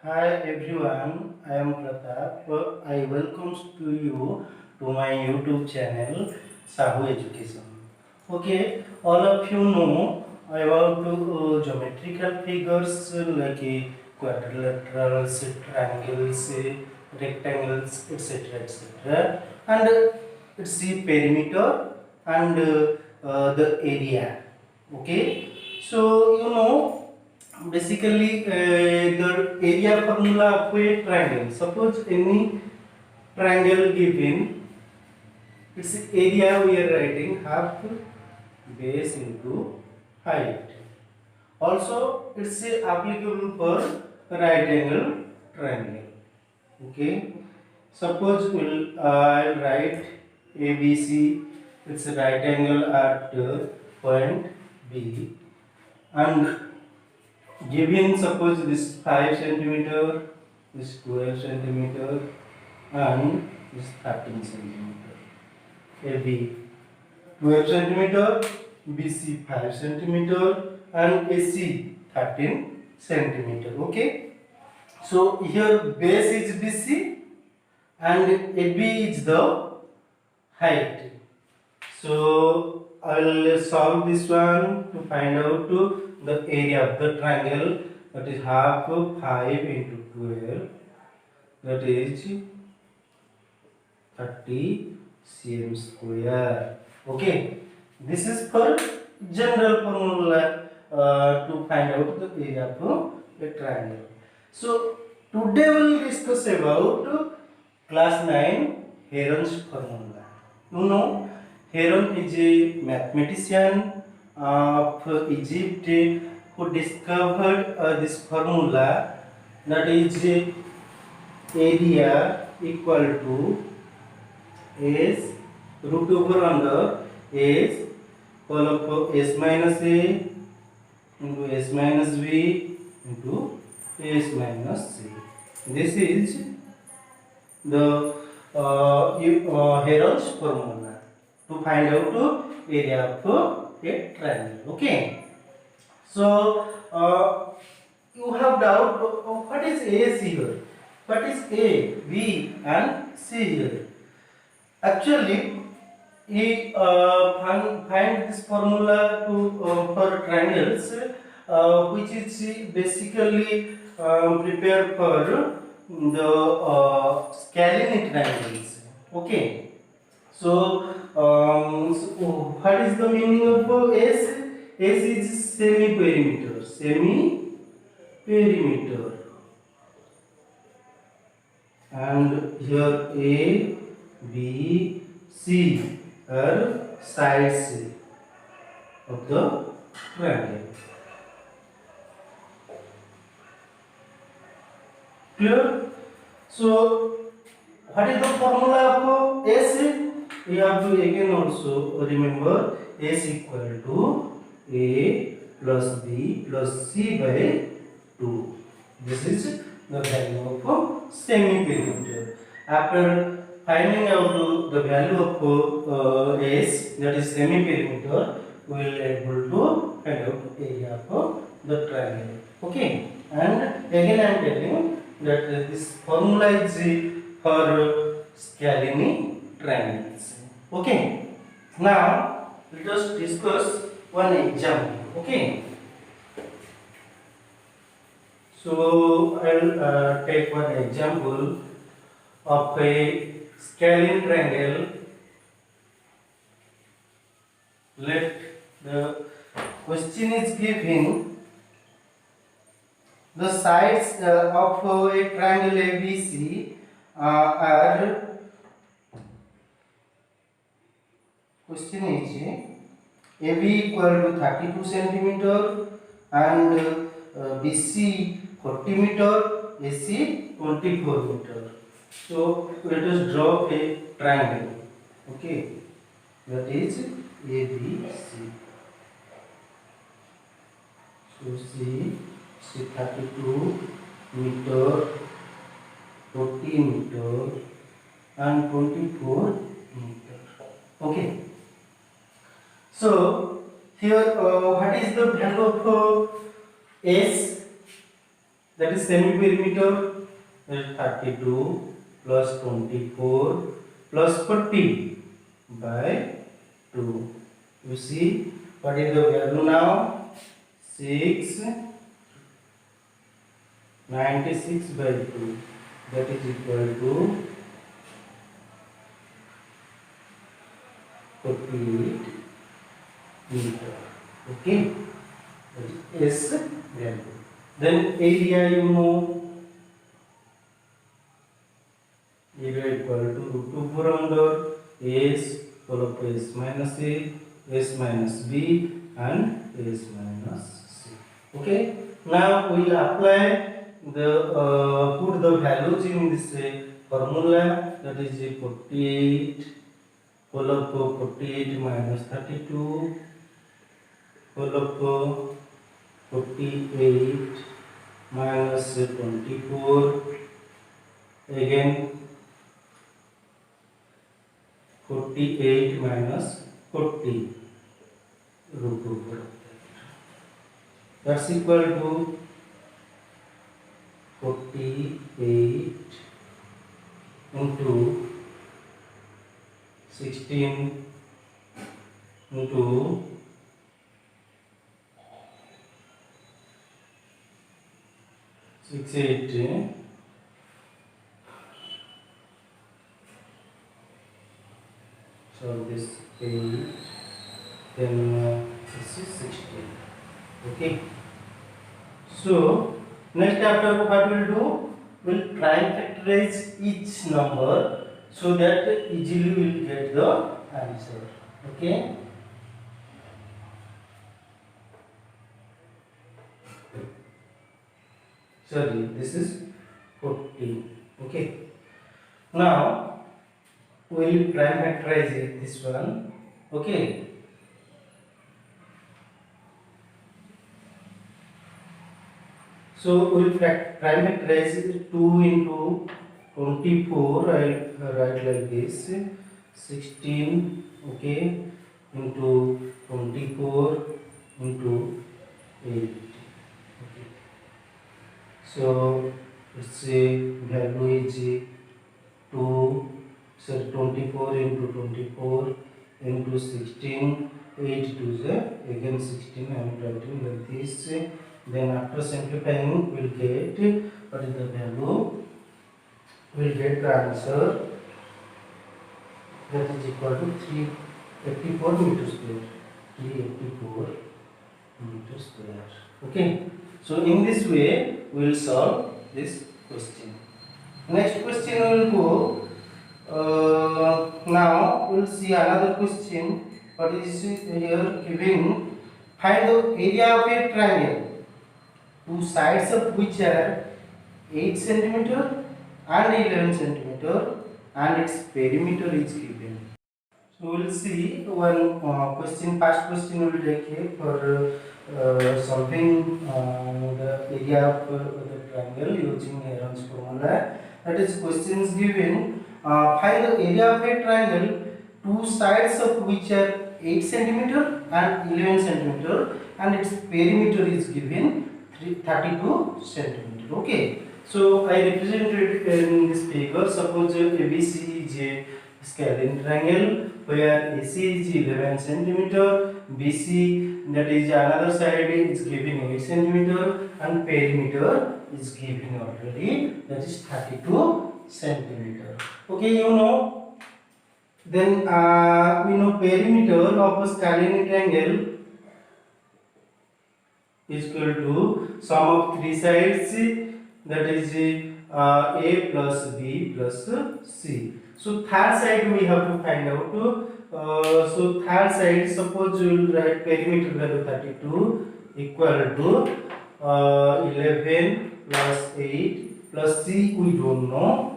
Hi everyone, I am Pratap. I welcome to you to my YouTube channel Sahu Education. Okay, all of you know about geometrical figures like quadrilaterals, triangles, rectangles, etc. etc. And it's the perimeter and the area. Okay, so you know. Basically, the area formula of a triangle. Suppose any triangle given, its area we are writing half base into height. Also, it's applicable for right angle triangle. Okay. Suppose I'll write ABC. It's a right angle at point B, and given suppose this 5 centimeter, this 12 centimeter, and this 13 centimeter. AB 12 centimeter, BC 5 centimeter, and AC 13 centimeter. Okay. So here base is BC and AB is the height. So I'll solve this one to find out the area of the triangle, that is half of 5 into 12, that is 30 cm square. Okay, this is for general formula to find out the area of a triangle. So today we will discuss about class 9 Heron's formula. You know, Heron is a mathematician of Egypt who discovered this formula, that is area equal to S root over under S whole of S minus A into S minus B into S minus C. This is the Heron's formula to find out the area of a triangle. Okay. So you have doubt what is A C here? What is A, B and C here? Actually, he find this formula to for triangles, which is basically prepared for the scalene triangles. Okay. So, what is the meaning of S? S is semi-perimeter. Semi-perimeter. And here A, B, C are sides of the triangle. Clear? So, what is the formula of S? We have to again also remember S equal to A plus B plus C by 2. This is the value of semi-perimeter. After finding out the value of S, that is semi-perimeter, we will able to find out area of the triangle. Okay. And again I am telling that this formula is for scalene triangles. Okay. Now let us discuss one example. Okay. So I'll take one example of a scalene triangle. Let the question is given the sides of a triangle ABC are, question is AB equal to 32 centimeter and BC 40 meter, AC 24 meter. So let us draw a triangle. Okay, that is ABC. So C 32 meter, 40 meter and 24 meter. Okay. So here what is the value of S? that is semi perimeter. That is 32 plus 24 plus 40 by 2. You see what is the value now? 696 by 2, that is equal to 48 meter. Okay, that is S value. Then area, you know, area equal to root 2 4 under S whole of S minus A, S minus B and S minus C. Okay, now we apply the put the values in this formula, that is 48 whole of 48 minus 32 whole of 48 minus 24 again 48 minus 40 root over. That's equal to 48 into 16 into 680. So this 8, then this is 16. Okay. So next after what we'll do, we'll try and factorize each number so that easily we'll get the answer. Okay. Sorry, this is 14. Okay. Now we will prime factorize this one. Okay. So we will prime factorize 2 into 24. I write like this: 16. Okay, into 24 into 8. Okay. So let's say value is 24 into 24 into 16, 8 to the again 16. I am writing like this. Then after simplifying, we'll get what is the value. We'll get the answer, that is equal to 384 meter square. 384 meter square. Okay. So in this way, we will solve this question. Next question will go. Now we'll see another question. What is here giving? Find the area of a triangle, two sides of which are 8 centimeter and 11 centimeter, and its perimeter is given. So we'll see one question. First question we will take here for solving the area of the triangle using Heron's formula. That is, questions given. Find the area of a triangle, two sides of which are 8 centimeter and 11 centimeter, and its perimeter is given 32 centimeter. Okay. So I represented in this figure. Suppose ABC is a scalene triangle where AC is 11 centimeter, BC, that is another side, is given 8 centimeter, and perimeter is given already, that is 32 centimeter. Okay, you know. Then we know perimeter of a scalene triangle is equal to sum of three sides, that is A plus B plus C. So third side we have to find out. So third side, suppose we will write perimeter value 32 equal to 11 plus 8 plus C we don't know.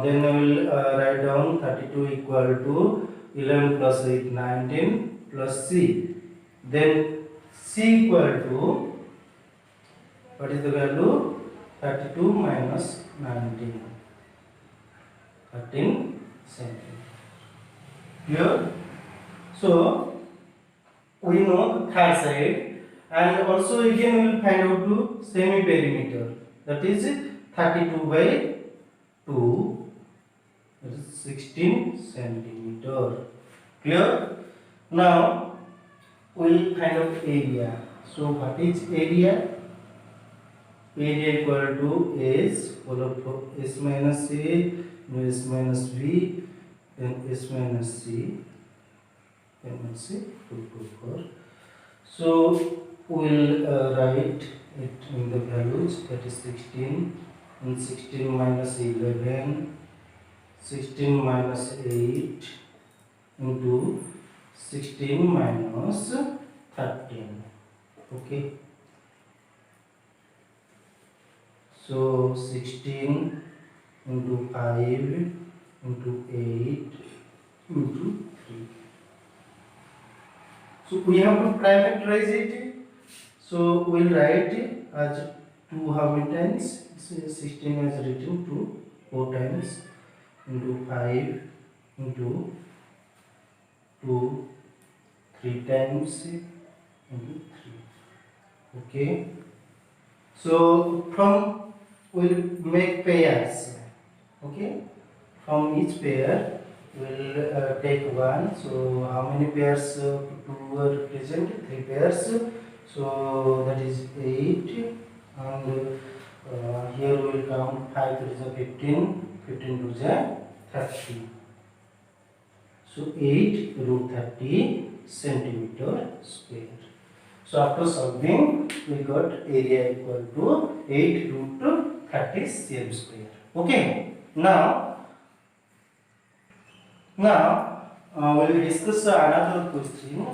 Then we will write down 32 equal to 11 plus 8 19 plus C. Then C equal to, what is the value? 32 minus 19, 13 centimeter. Here, so we know the third side, and also again we will find out to semi perimeter. that is 32 by 2, that is 16 centimeter. Clear? Now we find out area. So what is area? Area equal to S whole of S minus A, S minus B, then S minus C, then let's see 2 to 4. So we'll write it in the values, that is 16, and 16 minus 11, 16 minus 8 into 16 minus 13. Okay. So 16 into 5 into 8 into 3. So we have to parameterize it. So we'll write it as 2 how many times? 16 is written 2 4 times into 5 into 2 3 times into 3. Okay. So from we'll make pairs. Okay. From each pair we'll take one. So how many pairs to represent? 3 pairs. So that is 8, and here we will count 5 to the 15, 15 to the 30. So 8 root 30 centimeter square. So after solving, we got area equal to 8 root 30 cm square. Okay. Now we will discuss another question.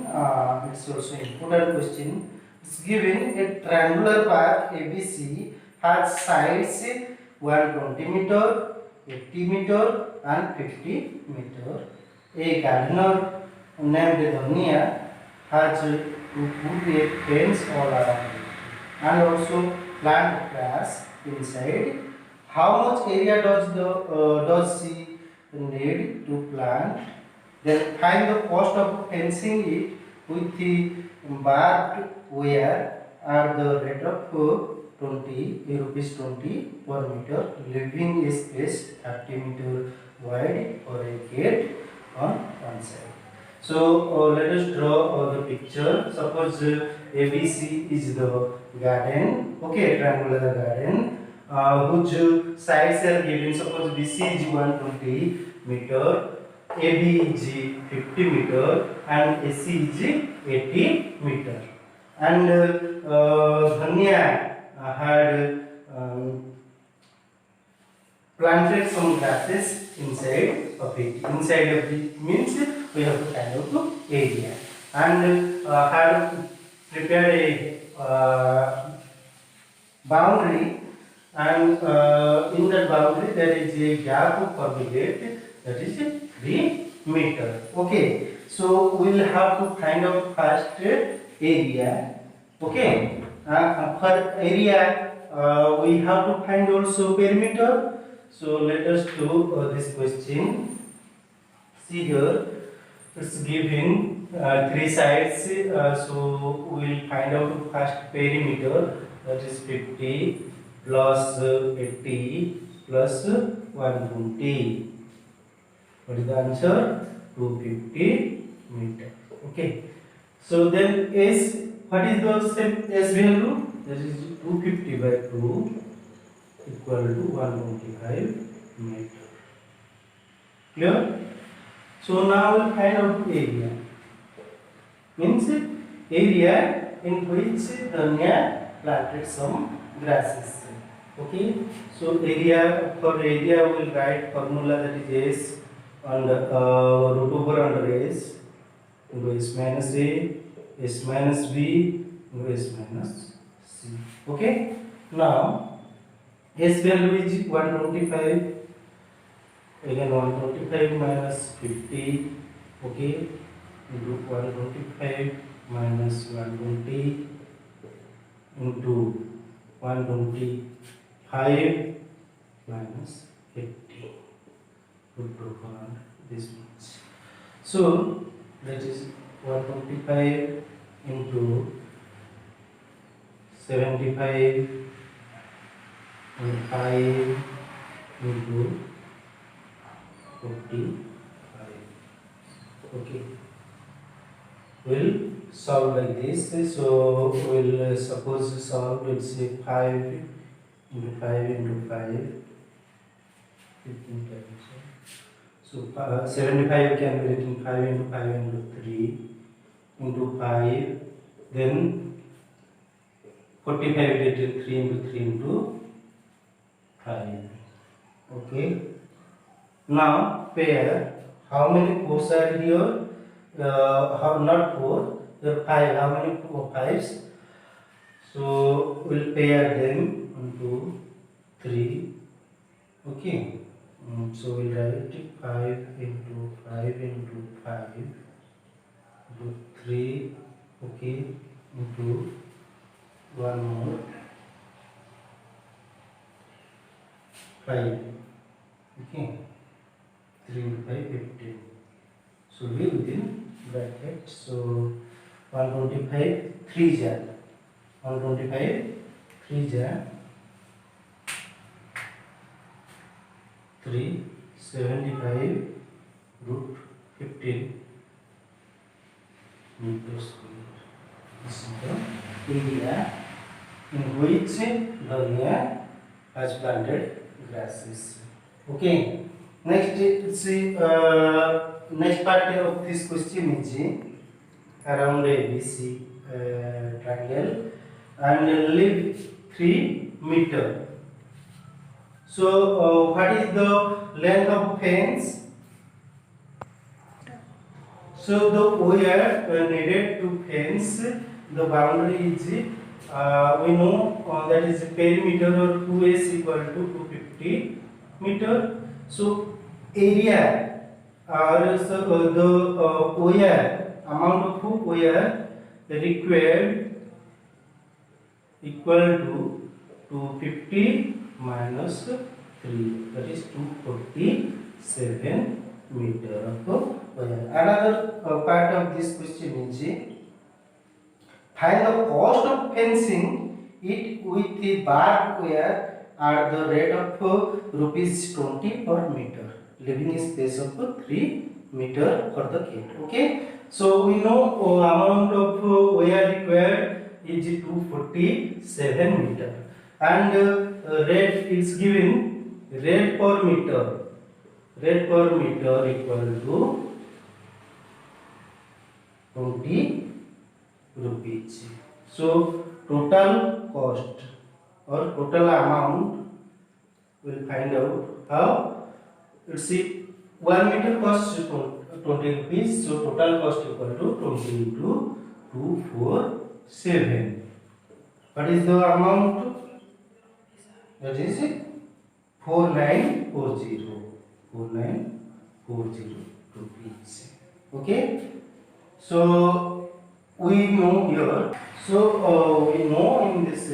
It's also important question. It's given a triangular path ABC has sides 120 meter, 80 meter, and 50 meter. A gardener named Dhania has to put a fence all around it and also plant grass inside. How much area does she need to plant? Then find the cost of fencing it with the barbed wire at the rate of 20 rupees 20 per meter, leaving a space 30 meter wide for a gate on one side. So let us draw the picture. Suppose ABC is the garden, okay, triangular garden, whose sides are given. Suppose BC is 120 meter, AB is 50 meter, and AC is 80 meter. And Dhania had planted some grasses inside of it. Inside of it means we have to find out the area, and had prepared a boundary, and in that boundary there is a gap for the gate, that is 3 meter. Okay, so we will have to find out first area. Okay, for area we have to find also perimeter. So let us do this question. See here, it's given 3 sides. So we will find out first perimeter, that is 50 plus 80 plus 120. What is the answer? 250 meter. Okay. So then S, what is the same S value? That is 250 by 2 equal to 125 meter. Clear? So now we'll find out area. Means area in which Dhanya planted some grasses. Okay. So area, for area we will write formula, that is S and root over under S into S minus A, S minus B into S minus C. Okay. Now S value is 125. Again 125 minus 50. Okay. Into 125 minus 120 into 125 minus 50 to this much. So that is 125 into 75 and 5 into 45. Okay, we'll solve like this. So we'll suppose solve, we'll say 5 into 5 into 5, 15 times. So 75 can be written 5 into 5 into 3 into 5, then 45 written 3 into 3 into 5. Okay, now pair how many 4s are here. How not 4, there are 5. How many 5s? So we'll pair them 1 2 3. Okay, so we'll write 5 into 5 into 5 into 3. Okay, into one more 5. Okay, 3 into 5 15. So we within bracket. So 125 3 jar 125 3 jar 375 root 15 meter square. This is the area in which Dhania has planted grasses. Okay, next see next part of this question is around ABC triangle and leave 3 meter. So what is the length of fence? So the wire needed to fence the boundary is we know that is perimeter or 2s equal to 250 meter. So area or the wire amount of wire required equal to 250 minus 3, that is 247 meter of wire. Another part of this question is find the cost of fencing it with the barbed wire at the rate of rupees 20 per meter, leaving a space of 3 meter for the gate. Okay, so we know amount of wire required is 247 meter and rate is given, rate per meter equal to 20 rupees. So total cost or total amount we'll find out how. Let's see, 1 meter costs 20 rupees, so total cost equal to 20 into 247. What is the amount? That is 4940 rupees. Okay, so we know here. So we know in this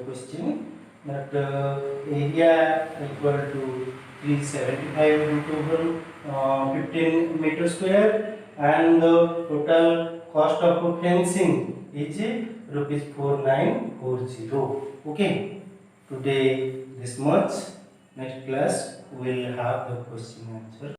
question that area equal to 375 into 15 meter square and the total cost of fencing is rupees 4940. Okay, today this much. Next class we will have the question answer.